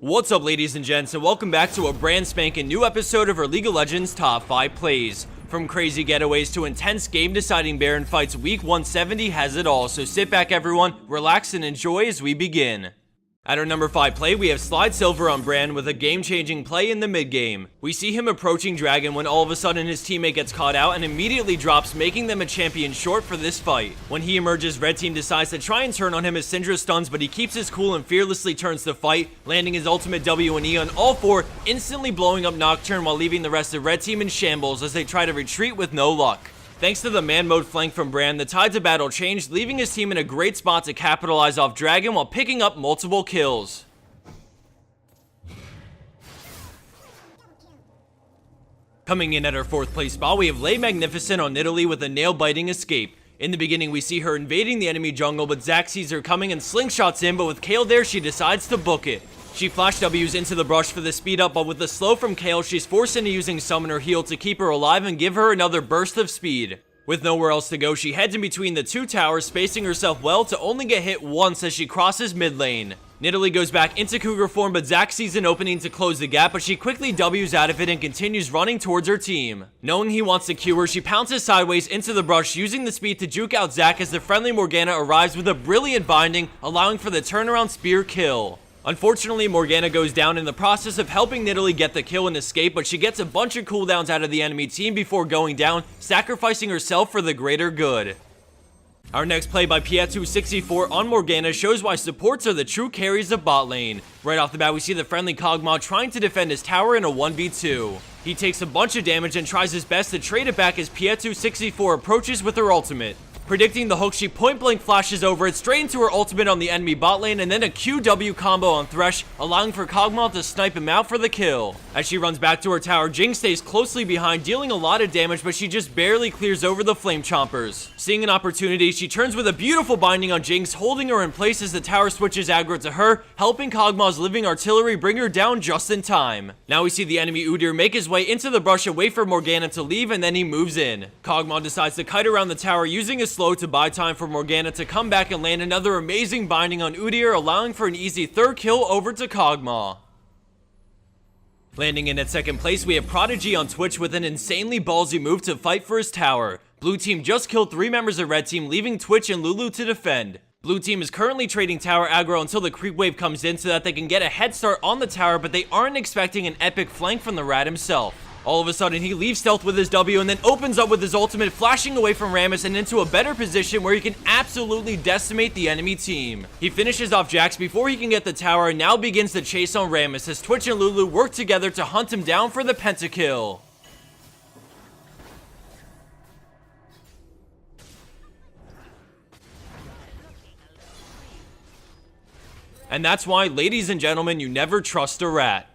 What's up, ladies and gents, and welcome back to a brand spanking new episode of our League of Legends Top 5 Plays. From crazy getaways to intense game-deciding Baron fights, Week 170 has it all, so sit back everyone, relax and enjoy as we begin. At our number 5 play, we have Slyd Silver on brand with a game-changing play in the mid-game. We see him approaching Dragon when all of a sudden his teammate gets caught out and immediately drops, making them a champion short for this fight. When he emerges, red team decides to try and turn on him as Syndra stuns, but he keeps his cool and fearlessly turns the fight, landing his ultimate W and E on all four, instantly blowing up Nocturne while leaving the rest of red team in shambles as they try to retreat with no luck. Thanks to the man mode flank from Brand, the tides of battle changed, leaving his team in a great spot to capitalize off Dragon while picking up multiple kills. Coming in at our 4th place spot, we have Lay Magnificent on Nidalee with a nail-biting escape. In the beginning, we see her invading the enemy jungle, but Zac sees her coming and slingshots in, but with Kayle there, she decides to book it. She flash W's into the brush for the speed up, but with the slow from Kayle, she's forced into using Summoner Heal to keep her alive and give her another burst of speed. With nowhere else to go, she heads in between the two towers, spacing herself well to only get hit once as she crosses mid lane. Nidalee goes back into Cougar form, but Zac sees an opening to close the gap, but she quickly W's out of it and continues running towards her team. Knowing he wants to Q her, she pounces sideways into the brush, using the speed to juke out Zac as the friendly Morgana arrives with a brilliant binding, allowing for the turnaround spear kill. Unfortunately, Morgana goes down in the process of helping Nidalee get the kill and escape, but she gets a bunch of cooldowns out of the enemy team before going down, sacrificing herself for the greater good. Our next play by Pietro64 on Morgana shows why supports are the true carries of bot lane. Right off the bat, we see the friendly Kog'Maw trying to defend his tower in a 1v2. He takes a bunch of damage and tries his best to trade it back as Pietro64 approaches with her ultimate. Predicting the hook, she point-blank flashes over it straight into her ultimate on the enemy bot lane and then a QW combo on Thresh, allowing for Kog'Maw to snipe him out for the kill. As she runs back to her tower, Jinx stays closely behind, dealing a lot of damage, but she just barely clears over the Flame Chompers. Seeing an opportunity, she turns with a beautiful binding on Jinx, holding her in place as the tower switches aggro to her, helping Kog'Maw's living artillery bring her down just in time. Now we see the enemy Udyr make his way into the brush and wait for Morgana to leave, and then he moves in. Kog'Maw decides to kite around the tower using his slow to buy time for Morgana to come back and land another amazing binding on Udyr, allowing for an easy 3rd kill over to Kog'Maw. Landing in at 2nd place, we have Proteje on Twitch with an insanely ballsy move to fight for his tower. Blue team just killed 3 members of red team, leaving Twitch and Lulu to defend. Blue team is currently trading tower aggro until the creep wave comes in so that they can get a head start on the tower, but they aren't expecting an epic flank from the rat himself. All of a sudden, he leaves stealth with his W and then opens up with his ultimate, flashing away from Rammus and into a better position where he can absolutely decimate the enemy team. He finishes off Jax before he can get the tower and now begins the chase on Rammus as Twitch and Lulu work together to hunt him down for the pentakill. And that's why, ladies and gentlemen, you never trust a rat.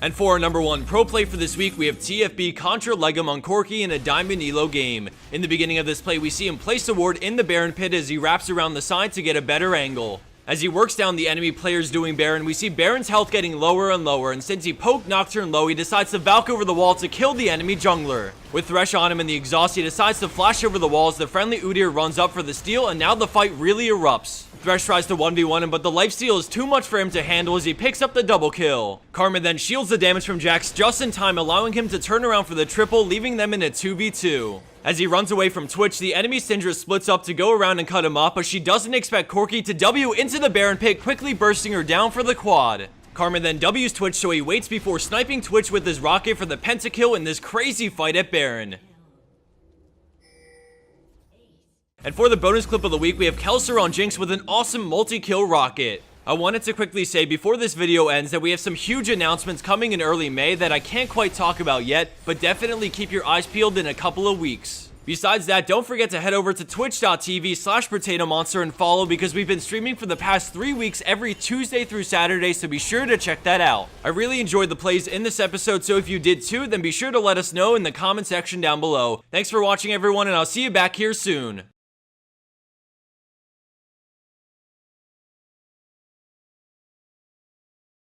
And for our number 1 pro play for this week, we have TFB contra legem on Corki in a Diamond Elo game. In the beginning of this play, we see him place a ward in the Baron pit as he wraps around the side to get a better angle. As he works down the enemy players doing Baron, we see Baron's health getting lower and lower, and since he poked Nocturne low, he decides to Valk over the wall to kill the enemy jungler. With Thresh on him in the exhaust, he decides to flash over the wall as the friendly Udyr runs up for the steal, and now the fight really erupts. Thresh tries to 1v1 him, but the lifesteal is too much for him to handle as he picks up the double kill. Karma then shields the damage from Jax just in time, allowing him to turn around for the triple, leaving them in a 2v2. As he runs away from Twitch, the enemy Syndra splits up to go around and cut him off, but she doesn't expect Corki to W into the Baron pit, quickly bursting her down for the quad. Karma then W's Twitch, so he waits before sniping Twitch with his rocket for the pentakill in this crazy fight at Baron. And for the bonus clip of the week, we have Kelser on Jinx with an awesome multi-kill rocket. I wanted to quickly say before this video ends that we have some huge announcements coming in early May that I can't quite talk about yet, but definitely keep your eyes peeled in a couple of weeks. Besides that, don't forget to head over to twitch.tv/potatomonster and follow, because we've been streaming for the past 3 weeks every Tuesday through Saturday, so be sure to check that out. I really enjoyed the plays in this episode, so if you did too, then be sure to let us know in the comment section down below. Thanks for watching everyone, and I'll see you back here soon.